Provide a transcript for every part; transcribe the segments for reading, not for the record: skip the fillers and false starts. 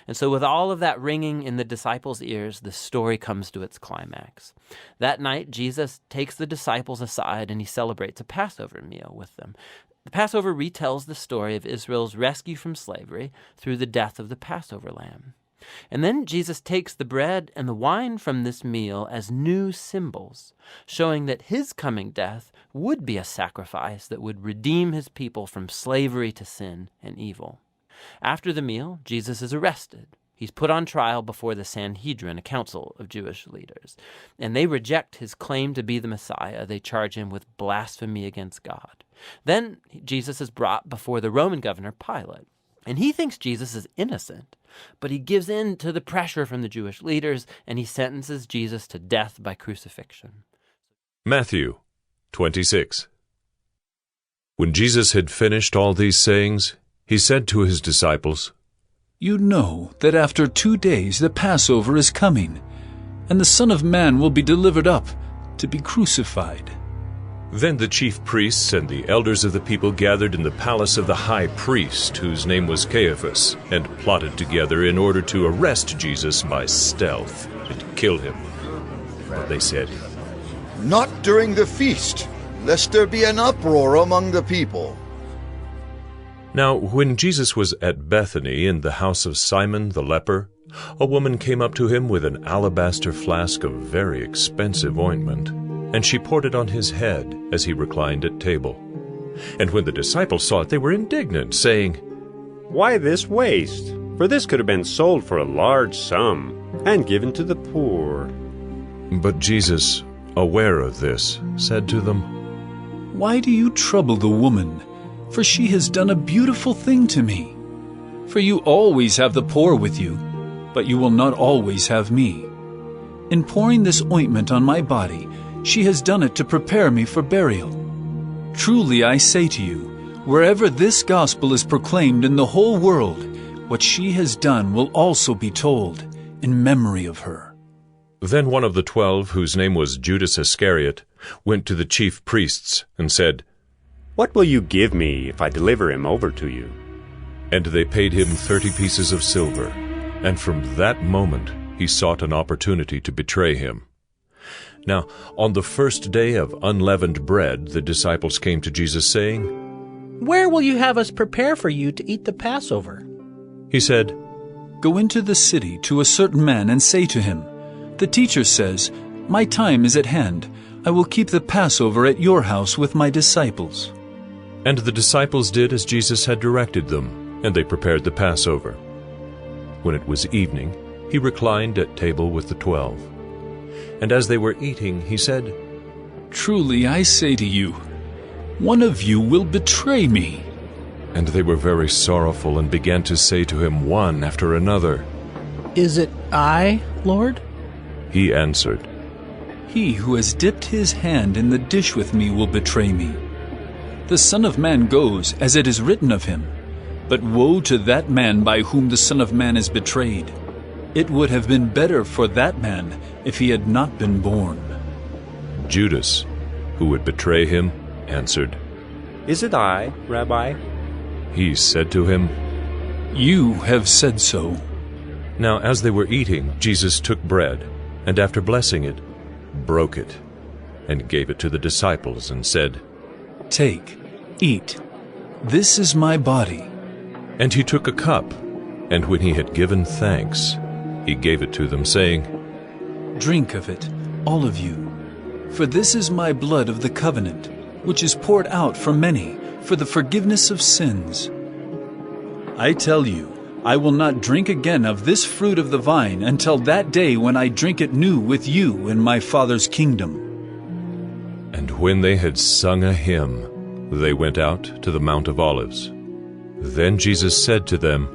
And so with all of that ringing in the disciples' ears, the story comes to its climax. That night, Jesus takes the disciples aside and he celebrates a Passover meal with them. The Passover retells the story of Israel's rescue from slavery through the death of the Passover lamb. And then Jesus takes the bread and the wine from this meal as new symbols, showing that his coming death would be a sacrifice that would redeem his people from slavery to sin and evil. After the meal, Jesus is arrested. He's put on trial before the Sanhedrin, a council of Jewish leaders, and they reject his claim to be the Messiah. They charge him with blasphemy against God. Then Jesus is brought before the Roman governor Pilate, and he thinks Jesus is innocent, but he gives in to the pressure from the Jewish leaders, and he sentences Jesus to death by crucifixion. Matthew 26. When Jesus had finished all these sayings, he said to his disciples, "You know that after 2 days the Passover is coming, and the Son of Man will be delivered up to be crucified." Then the chief priests and the elders of the people gathered in the palace of the high priest, whose name was Caiaphas, and plotted together in order to arrest Jesus by stealth and kill him. But they said, "Not during the feast, lest there be an uproar among the people." Now when Jesus was at Bethany in the house of Simon the leper, a woman came up to him with an alabaster flask of very expensive ointment, and she poured it on his head as he reclined at table. And when the disciples saw it, they were indignant, saying, "Why this waste? For this could have been sold for a large sum and given to the poor." But Jesus, aware of this, said to them, "Why do you trouble the woman? For she has done a beautiful thing to me. For you always have the poor with you, but you will not always have me. In pouring this ointment on my body, she has done it to prepare me for burial. Truly I say to you, wherever this gospel is proclaimed in the whole world, what she has done will also be told in memory of her." Then one of the 12, whose name was Judas Iscariot, went to the chief priests and said, "What will you give me if I deliver him over to you?" And they paid him 30 pieces of silver, and from that moment he sought an opportunity to betray him. Now, on the first day of unleavened bread, the disciples came to Jesus, saying, "Where will you have us prepare for you to eat the Passover?" He said, "Go into the city to a certain man and say to him, 'The teacher says, my time is at hand. I will keep the Passover at your house with my disciples.'" And the disciples did as Jesus had directed them, and they prepared the Passover. When it was evening, he reclined at table with the 12. And as they were eating, he said, "Truly I say to you, one of you will betray me." And they were very sorrowful and began to say to him one after another, "Is it I, Lord?" He answered, "He who has dipped his hand in the dish with me will betray me. The Son of Man goes as it is written of him, but woe to that man by whom the Son of Man is betrayed. It would have been better for that man if he had not been born." Judas, who would betray him, answered, "Is it I, Rabbi?" He said to him, "You have said so." Now as they were eating, Jesus took bread, and after blessing it, broke it, and gave it to the disciples, and said, "Take, eat. This is my body." And he took a cup, and when he had given thanks, he gave it to them, saying, "Drink of it, all of you. For this is my blood of the covenant, which is poured out for many for the forgiveness of sins. I tell you, I will not drink again of this fruit of the vine until that day when I drink it new with you in my Father's kingdom." And when they had sung a hymn, they went out to the Mount of Olives. Then Jesus said to them,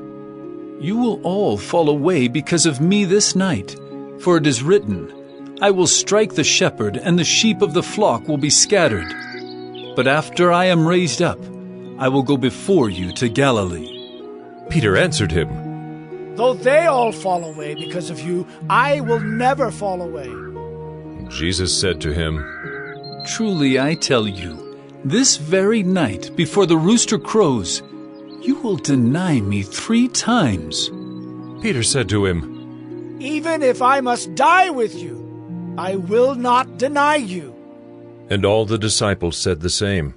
"You will all fall away because of me this night, for it is written, I will strike the shepherd, and the sheep of the flock will be scattered. But after I am raised up, I will go before you to Galilee." Peter answered him, "Though they all fall away because of you, I will never fall away." Jesus said to him, "Truly I tell you, this very night before the rooster crows, you will deny me 3 times." Peter said to him, Even if I must die with you, I will not deny you. And all the disciples said the same.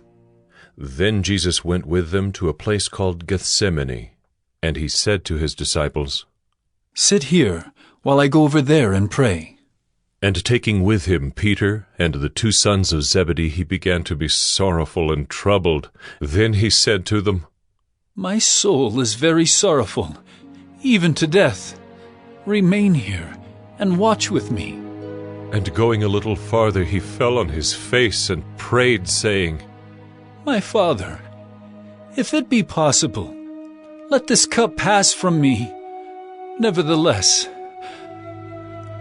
Then Jesus went with them to a place called Gethsemane, and he said to his disciples, Sit here while I go over there and pray. And taking with him Peter and the 2 sons of Zebedee, he began to be sorrowful and troubled. Then he said to them, My soul is very sorrowful, even to death. Remain here and watch with me. And going a little farther, he fell on his face and prayed, saying, My Father, if it be possible, let this cup pass from me. Nevertheless,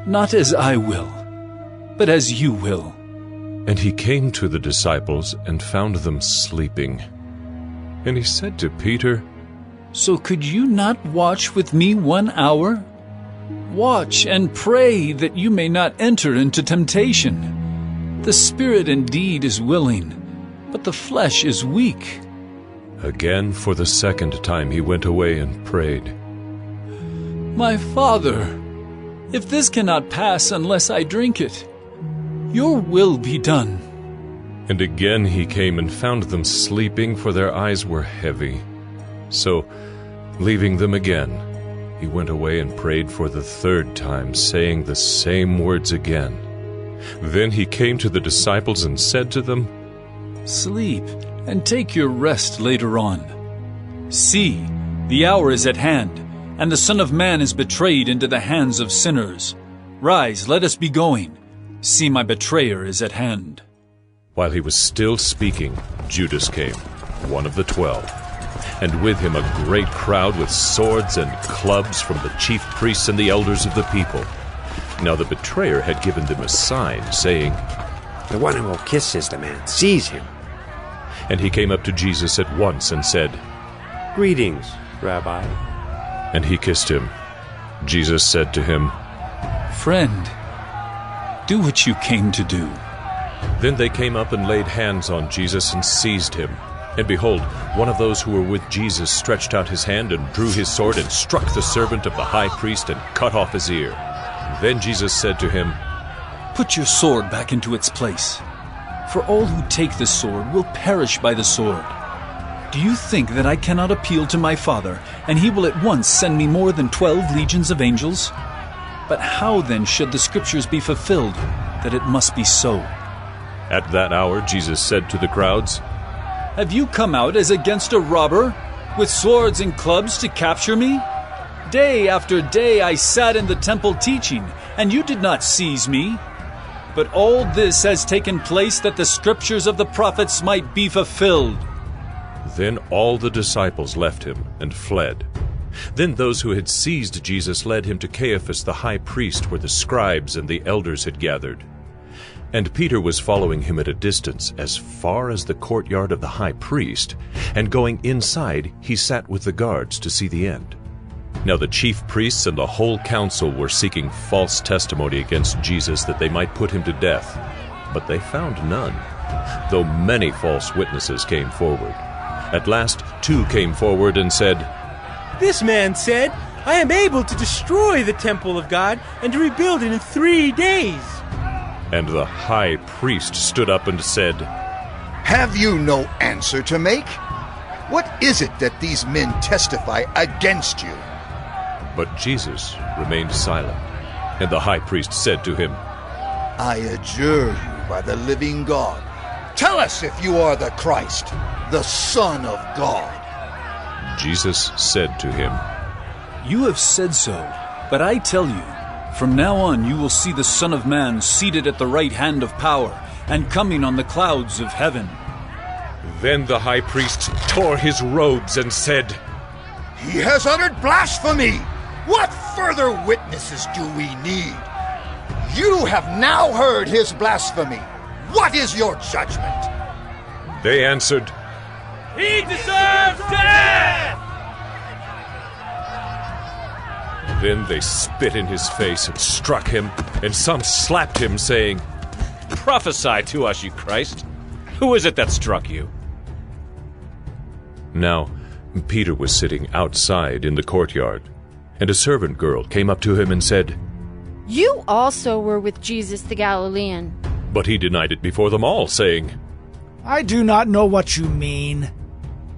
not as I will, but as you will. And he came to the disciples and found them sleeping. And he said to Peter, So could you not watch with me 1 hour? Watch and pray that you may not enter into temptation. The spirit indeed is willing, but the flesh is weak. Again, for the 2nd time, he went away and prayed, My Father, if this cannot pass unless I drink it, your will be done. And again he came and found them sleeping, for their eyes were heavy. So, leaving them again, he went away and prayed for the 3rd time, saying the same words again. Then he came to the disciples and said to them, Sleep and take your rest later on. See, the hour is at hand, and the Son of Man is betrayed into the hands of sinners. Rise, let us be going. See, my betrayer is at hand. While he was still speaking, Judas came, one of the 12, and with him a great crowd with swords and clubs from the chief priests and the elders of the people. Now the betrayer had given them a sign, saying, The one who will kiss is the man. Seize him. And he came up to Jesus at once and said, Greetings, Rabbi. And he kissed him. Jesus said to him, Friend, do what you came to do. Then they came up and laid hands on Jesus and seized him. And behold, one of those who were with Jesus stretched out his hand and drew his sword and struck the servant of the high priest and cut off his ear. Then Jesus said to him, Put your sword back into its place. For all who take the sword will perish by the sword. Do you think that I cannot appeal to my Father, and he will at once send me more than 12 legions of angels? But how then should the Scriptures be fulfilled, that it must be so? At that hour Jesus said to the crowds, Have you come out as against a robber, with swords and clubs to capture me? Day after day I sat in the temple teaching, and you did not seize me. But all this has taken place that the Scriptures of the prophets might be fulfilled. Then all the disciples left him and fled. Then those who had seized Jesus led him to Caiaphas the high priest, where the scribes and the elders had gathered. And Peter was following him at a distance, as far as the courtyard of the high priest, and going inside, he sat with the guards to see the end. Now the chief priests and the whole council were seeking false testimony against Jesus, that they might put him to death. But they found none, though many false witnesses came forward. At last 2 came forward and said, This man said, I am able to destroy the temple of God and to rebuild it in 3 days. And the high priest stood up and said, Have you no answer to make? What is it that these men testify against you? But Jesus remained silent. And the high priest said to him, I adjure you by the living God, tell us if you are the Christ, the Son of God. Jesus said to him, You have said so, but I tell you, from now on you will see the Son of Man seated at the right hand of power, and coming on the clouds of heaven. Then the high priest tore his robes and said, He has uttered blasphemy! What further witnesses do we need? You have now heard his blasphemy. What is your judgment? They answered, He deserves death! Then they spit in his face and struck him, and some slapped him, saying, Prophesy to us, you Christ. Who is it that struck you? Now Peter was sitting outside in the courtyard. And a servant girl came up to him and said, "You also were with Jesus the Galilean." But he denied it before them all, saying, I do not know what you mean.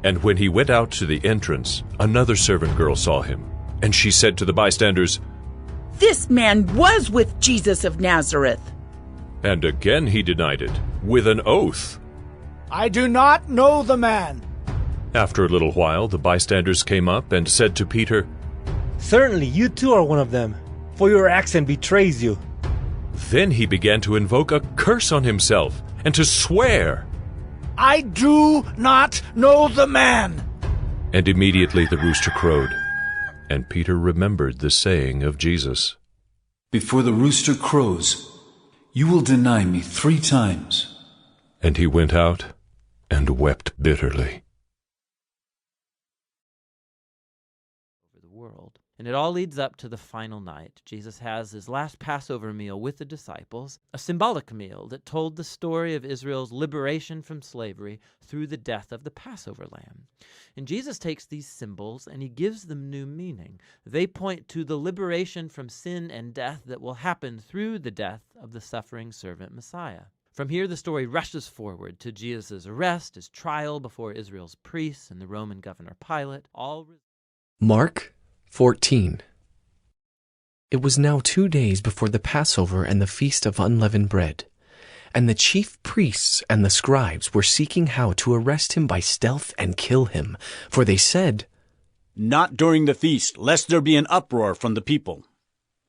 And when he went out to the entrance, another servant girl saw him, and she said to the bystanders, "This man was with Jesus of Nazareth." And again he denied it, with an oath. I do not know the man. After a little while, the bystanders came up and said to Peter, Certainly you too are one of them, for your accent betrays you. Then he began to invoke a curse on himself and to swear. I do not know the man. And immediately the rooster crowed, and Peter remembered the saying of Jesus. Before the rooster crows, you will deny me 3 times. And he went out and wept bitterly. World. And it all leads up to the final night. Jesus has his last Passover meal with the disciples, a symbolic meal that told the story of Israel's liberation from slavery through the death of the Passover lamb. And Jesus takes these symbols and he gives them new meaning. They point to the liberation from sin and death that will happen through the death of the suffering servant Messiah. From here, the story rushes forward to Jesus' arrest, his trial before Israel's priests and the Roman governor Pilate, Mark 14. It was now 2 days before the Passover and the Feast of Unleavened Bread, and the chief priests and the scribes were seeking how to arrest him by stealth and kill him, for they said, "Not during the feast, lest there be an uproar from the people."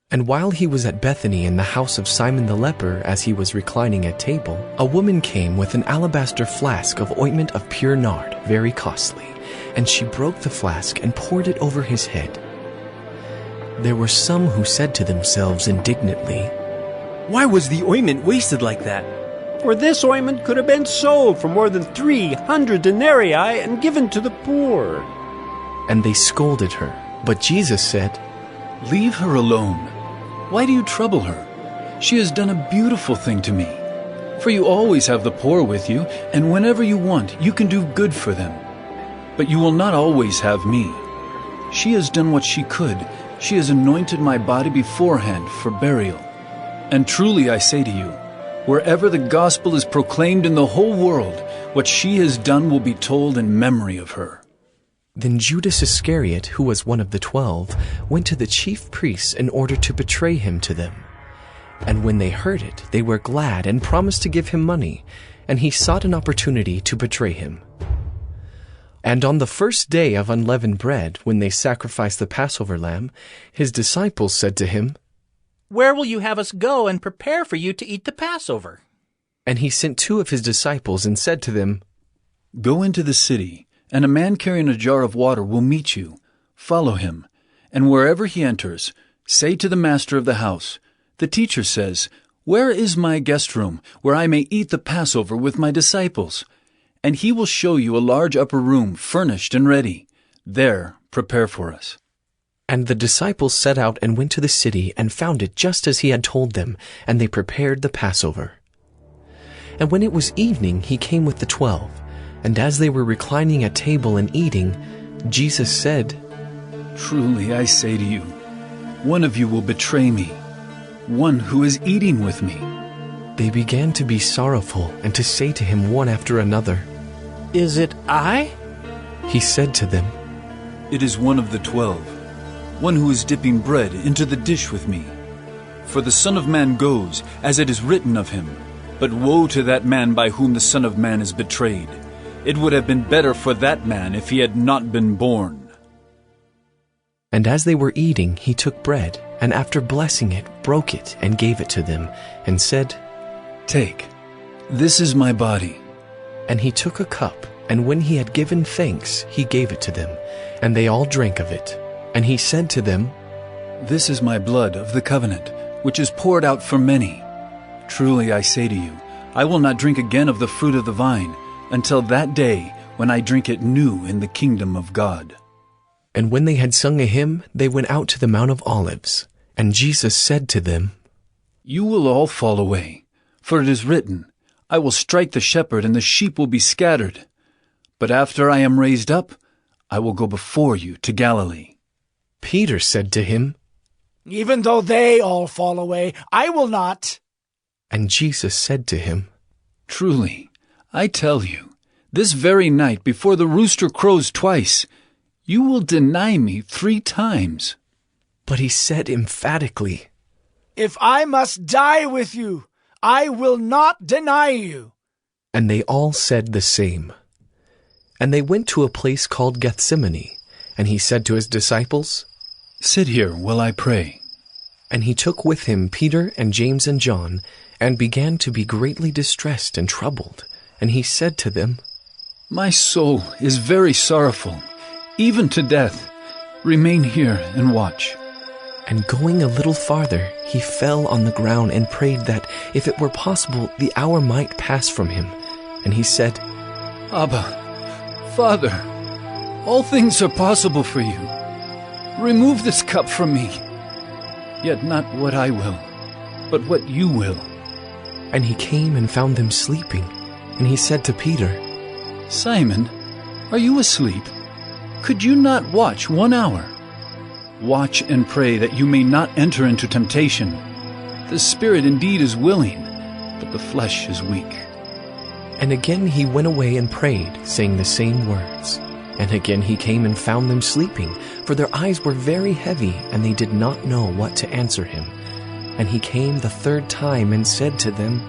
And while he was at Bethany in the house of Simon the leper, as he was reclining at table, a woman came with an alabaster flask of ointment of pure nard, very costly, and she broke the flask and poured it over his head. There were some who said to themselves indignantly, Why was the ointment wasted like that? For this ointment could have been sold for more than 300 denarii and given to the poor. And they scolded her. But Jesus said, Leave her alone. Why do you trouble her? She has done a beautiful thing to me. For you always have the poor with you, and whenever you want, you can do good for them. But you will not always have me. She has done what she could. She has anointed my body beforehand for burial. And truly I say to you, wherever the gospel is proclaimed in the whole world, what she has done will be told in memory of her. Then Judas Iscariot, who was one of the 12, went to the chief priests in order to betray him to them. And when they heard it, they were glad and promised to give him money, and he sought an opportunity to betray him. And on the first day of unleavened bread, when they sacrificed the Passover lamb, his disciples said to him, Where will you have us go and prepare for you to eat the Passover? And he sent 2 of his disciples and said to them, Go into the city, and a man carrying a jar of water will meet you. Follow him, and wherever he enters, say to the master of the house, The teacher says, Where is my guest room, where I may eat the Passover with my disciples? And he will show you a large upper room, furnished and ready. There prepare for us. And the disciples set out and went to the city and found it just as he had told them, and they prepared the Passover. And when it was evening, he came with the 12. And as they were reclining at table and eating, Jesus said, Truly I say to you, one of you will betray me, one who is eating with me. They began to be sorrowful and to say to him one after another, Is it I? He said to them, It is one of the 12, one who is dipping bread into the dish with me. For the Son of Man goes, as it is written of him. But woe to that man by whom the Son of Man is betrayed. It would have been better for that man if he had not been born. And as they were eating, he took bread, and after blessing it, broke it and gave it to them, and said, Take, this is my body. And he took a cup, and when he had given thanks, he gave it to them, and they all drank of it. And he said to them, This is my blood of the covenant, which is poured out for many. Truly I say to you, I will not drink again of the fruit of the vine, until that day when I drink it new in the kingdom of God. And when they had sung a hymn, they went out to the Mount of Olives. And Jesus said to them, You will all fall away, for it is written, I will strike the shepherd, and the sheep will be scattered. But after I am raised up, I will go before you to Galilee. Peter said to him, Even though they all fall away, I will not. And Jesus said to him, Truly, I tell you, this very night before the rooster crows twice, you will deny me 3 times. But he said emphatically, If I must die with you, I will not deny you. And they all said the same. And they went to a place called Gethsemane, and he said to his disciples, Sit here while I pray. And he took with him Peter and James and John, and began to be greatly distressed and troubled. And he said to them, My soul is very sorrowful, even to death. Remain here and watch. And going a little farther, he fell on the ground and prayed that, if it were possible, the hour might pass from him. And he said, Abba, Father, all things are possible for you. Remove this cup from me. Yet not what I will, but what you will. And he came and found them sleeping. And he said to Peter, Simon, are you asleep? Could you not watch 1 hour? Watch and pray that you may not enter into temptation. The spirit indeed is willing, but the flesh is weak. And again he went away and prayed, saying the same words. And again he came and found them sleeping, for their eyes were very heavy, and they did not know what to answer him. And he came the 3rd time and said to them,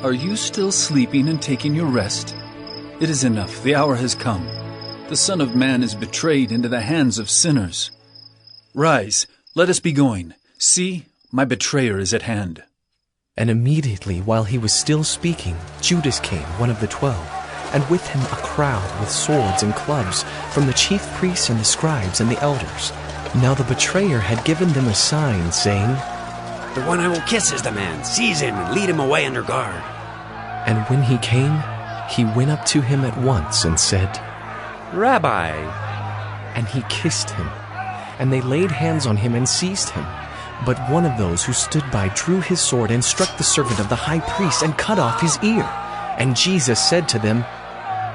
Are you still sleeping and taking your rest? It is enough, the hour has come. The Son of Man is betrayed into the hands of sinners. Rise, let us be going. See, my betrayer is at hand. And immediately, while he was still speaking, Judas came, one of the 12, and with him a crowd with swords and clubs, from the chief priests and the scribes and the elders. Now the betrayer had given them a sign, saying, The one I will kiss is the man. Seize him and lead him away under guard. And when he came, he went up to him at once and said, Rabbi. And he kissed him. And they laid hands on him and seized him. But one of those who stood by drew his sword and struck the servant of the high priest and cut off his ear. And Jesus said to them,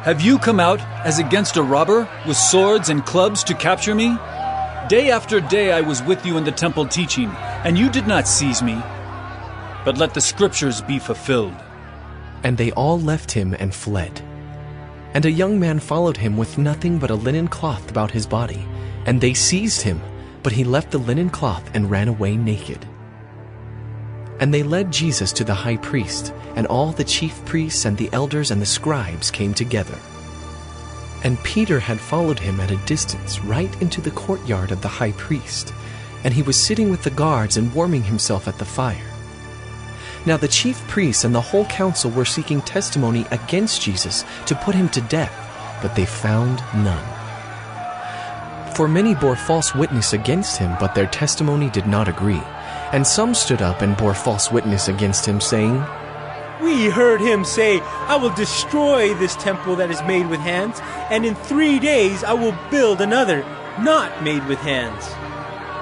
Have you come out as against a robber with swords and clubs to capture me? Day after day I was with you in the temple teaching, and you did not seize me. But let the scriptures be fulfilled. And they all left him and fled. And a young man followed him with nothing but a linen cloth about his body. And they seized him, but he left the linen cloth and ran away naked. And they led Jesus to the high priest, and all the chief priests and the elders and the scribes came together. And Peter had followed him at a distance right into the courtyard of the high priest, and he was sitting with the guards and warming himself at the fire. Now the chief priests and the whole council were seeking testimony against Jesus to put him to death, but they found none. For many bore false witness against him, but their testimony did not agree. And some stood up and bore false witness against him, saying, We heard him say, I will destroy this temple that is made with hands, and in 3 days I will build another, not made with hands.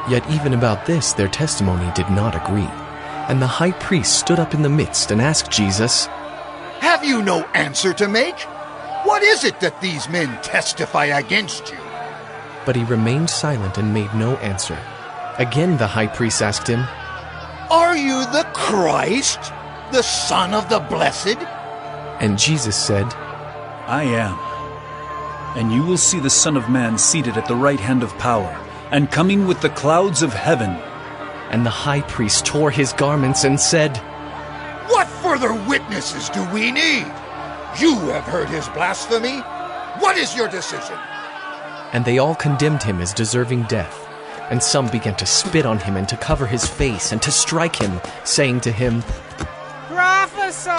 Yet even about this their testimony did not agree. And the high priest stood up in the midst and asked Jesus, Have you no answer to make? What is it that these men testify against you? But he remained silent and made no answer. Again the high priest asked him, Are you the Christ, the Son of the Blessed? And Jesus said, I am. And you will see the Son of Man seated at the right hand of power, and coming with the clouds of heaven. And the high priest tore his garments and said, What further witnesses do we need? You have heard his blasphemy. What is your decision? And they all condemned him as deserving death. And some began to spit on him and to cover his face and to strike him, saying to him, Prophesy!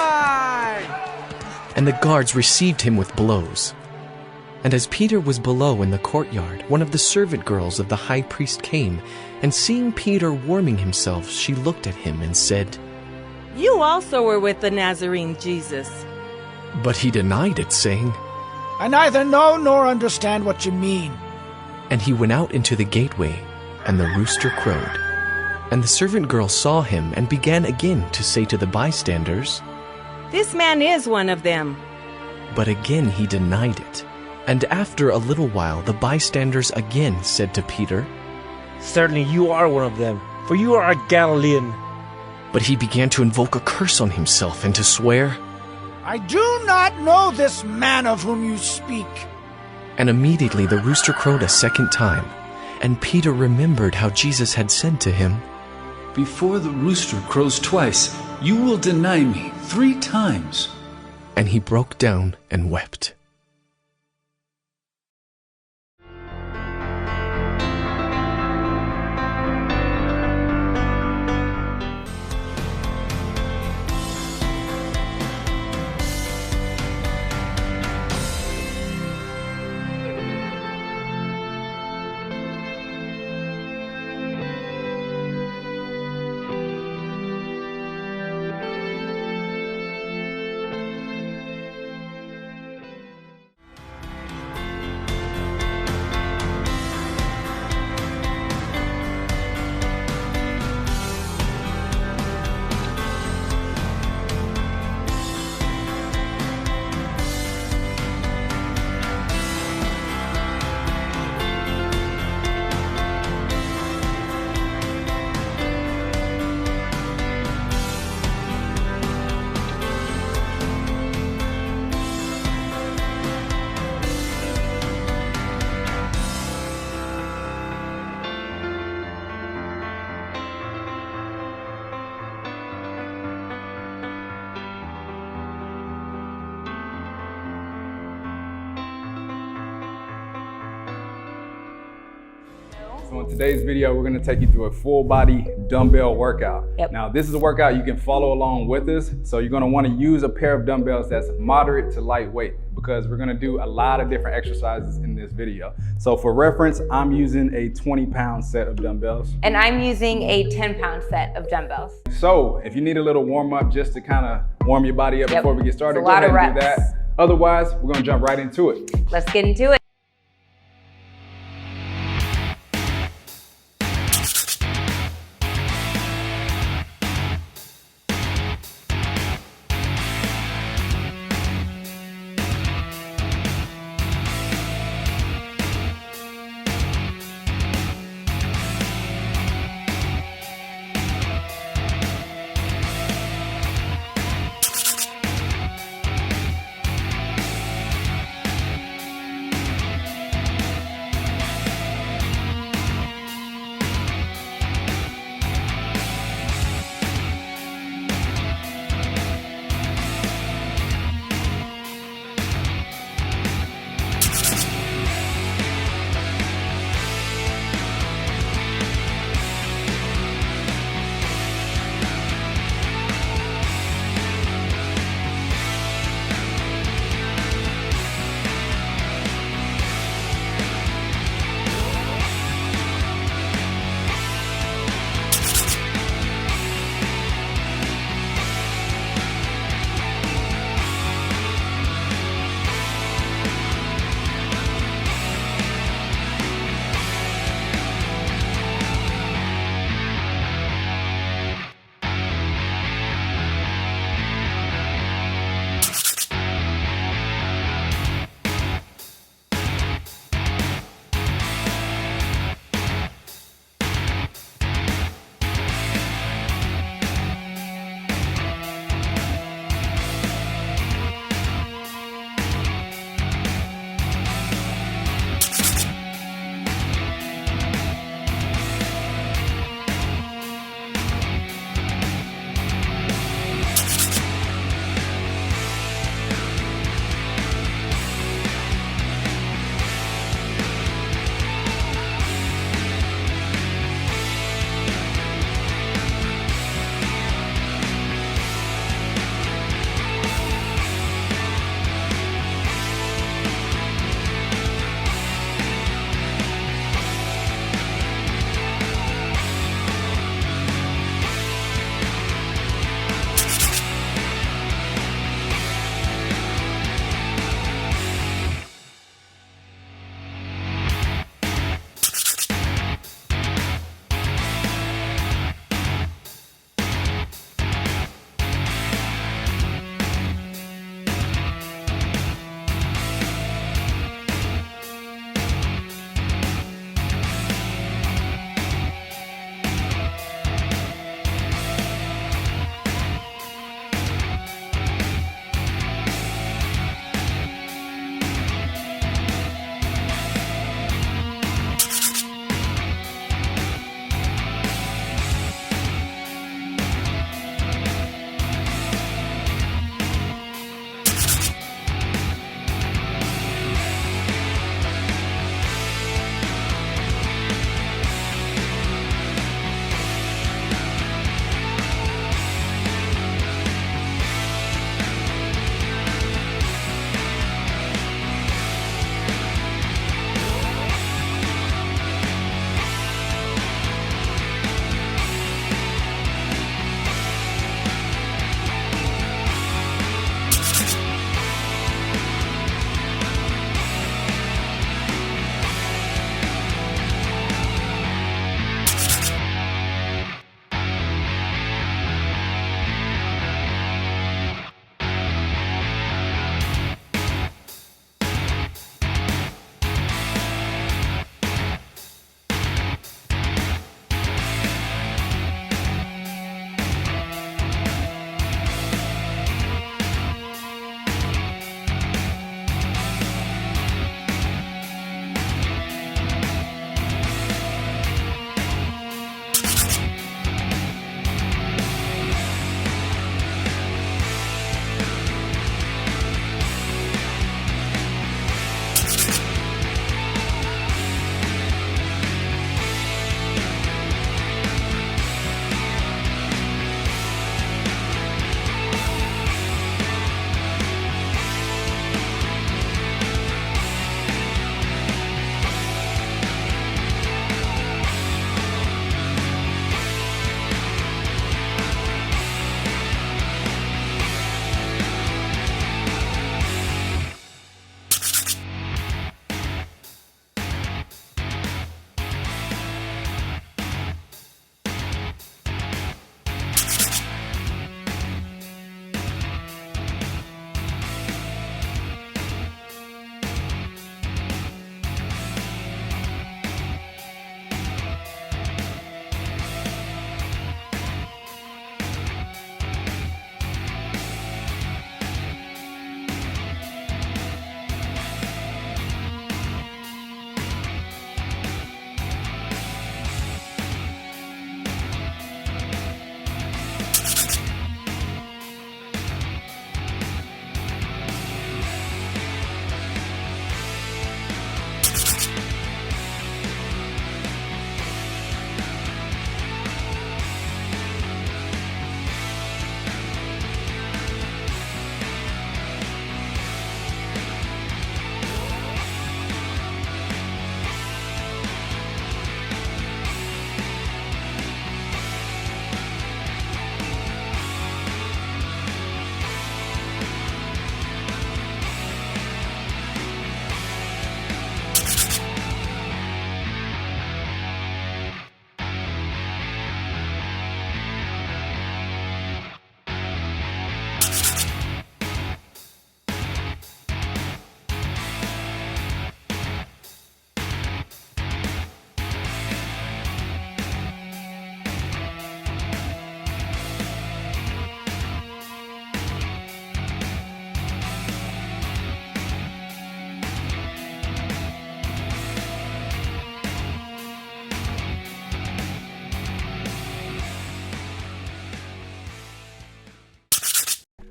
And the guards received him with blows. And as Peter was below in the courtyard, one of the servant girls of the high priest came, and seeing Peter warming himself, she looked at him and said, You also were with the Nazarene Jesus. But he denied it, saying, I neither know nor understand what you mean. And he went out into the gateway, and the rooster crowed. And the servant girl saw him, and began again to say to the bystanders, This man is one of them. But again he denied it. And after a little while the bystanders again said to Peter, Certainly you are one of them, for you are a Galilean. But he began to invoke a curse on himself and to swear, I do not know this man of whom you speak. And immediately the rooster crowed a second time. And Peter remembered how Jesus had said to him, Before the rooster crows twice, you will deny me 3 times. And he broke down and wept. So in today's video, we're gonna take you through a full body dumbbell workout. Now, this is a workout you can follow along with us. So you're gonna wanna use a pair of dumbbells that's moderate to lightweight because we're gonna do a lot of different exercises in this video. So for reference, I'm using a 20-pound set of dumbbells. And I'm using a 10-pound set of dumbbells. So if you need a little warm up just to kind of warm your body up before we get started, go ahead and do that. Otherwise, we're gonna jump right into it. Let's get into it.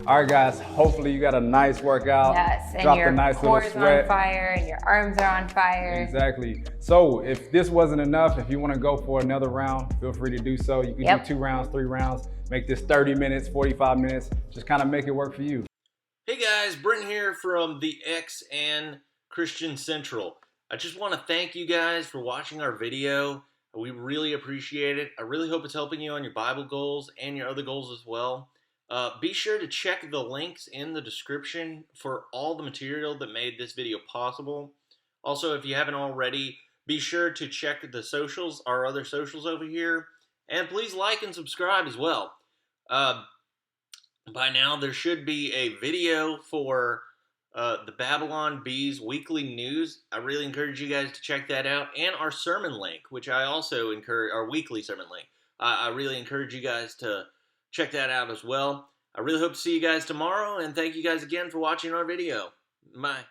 All right, guys, hopefully you got a nice workout. Yes, and dropped your a nice little core is sweat. on fire and your arms are on fire. Exactly. So if this wasn't enough, if you want to go for another round, feel free to do so. You can do 2 rounds, 3 rounds, make this 30 minutes, 45 minutes, just kind of make it work for you. Hey guys, Brent here from the X and Christian Central. I just want to thank you guys for watching our video. We really appreciate it. I really hope it's helping you on your Bible goals and your other goals as well. Be sure to check the links in the description for all the material that made this video possible. Also, if you haven't already, be sure to check the socials, our other socials over here, and please like and subscribe as well. By now, there should be a video for the Babylon Bees weekly news. I really encourage you guys to check that out, and our sermon link, which I also encourage, our weekly sermon link. I really encourage you guys to check that out as well. I really hope to see you guys tomorrow, and thank you guys again for watching our video. Bye.